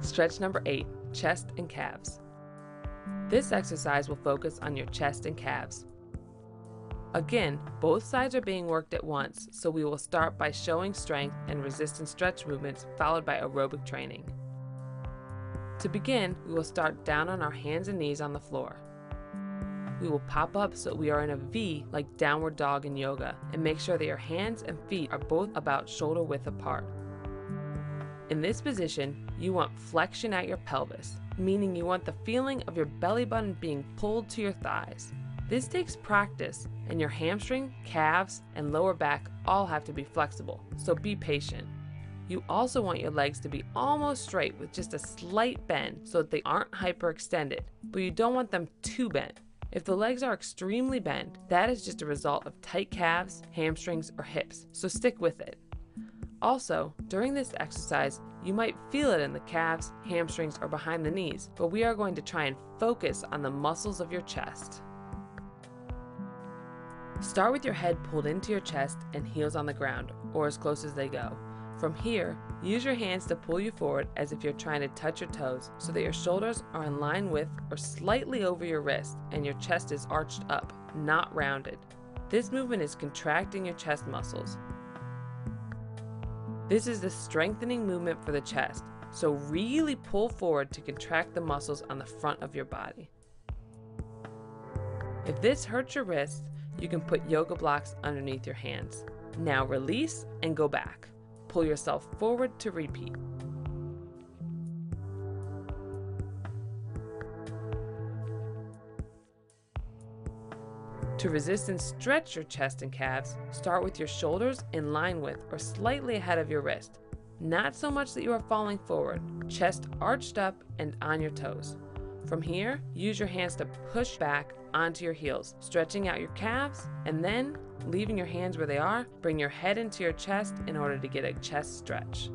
Stretch number 8, chest and calves. This exercise will focus on your chest and calves. Again, both sides are being worked at once, so we will start by showing strength and resistance stretch movements followed by aerobic training. To begin, we will start down on our hands and knees on the floor. We will pop up so we are in a V like downward dog in yoga, and make sure that your hands and feet are both about shoulder width apart. In this position, you want flexion at your pelvis, meaning you want the feeling of your belly button being pulled to your thighs. This takes practice, and your hamstring, calves, and lower back all have to be flexible, so be patient. You also want your legs to be almost straight with just a slight bend so that they aren't hyperextended, but you don't want them too bent. If the legs are extremely bent, that is just a result of tight calves, hamstrings, or hips, so stick with it. Also, during this exercise, you might feel it in the calves, hamstrings, or behind the knees, but we are going to try and focus on the muscles of your chest. Start with your head pulled into your chest and heels on the ground, or as close as they go. From here, use your hands to pull you forward as if you're trying to touch your toes so that your shoulders are in line with or slightly over your wrist and your chest is arched up, not rounded. This movement is contracting your chest muscles. This is the strengthening movement for the chest, so really pull forward to contract the muscles on the front of your body. If this hurts your wrist, you can put yoga blocks underneath your hands. Now release and go back. Pull yourself forward to repeat. To resistance stretch your chest and calves, start with your shoulders in line with or slightly ahead of your wrist. Not so much that you are falling forward, chest arched up and on your toes. From here, use your hands to push back onto your heels, stretching out your calves, and then, leaving your hands where they are, bring your head into your chest in order to get a chest stretch.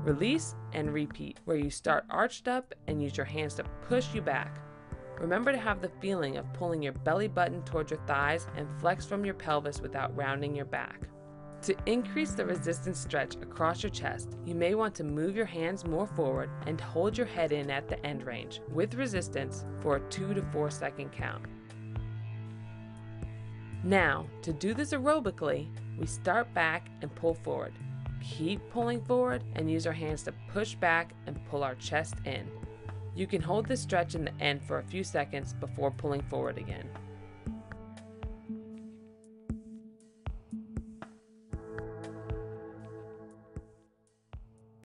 Release and repeat, where you start arched up and use your hands to push you back. Remember to have the feeling of pulling your belly button towards your thighs and flex from your pelvis without rounding your back. To increase the resistance stretch across your chest, you may want to move your hands more forward and hold your head in at the end range with resistance for a 2 to 4 second count. Now, to do this aerobically, we start back and pull forward. Keep pulling forward and use our hands to push back and pull our chest in. You can hold this stretch in the end for a few seconds before pulling forward again.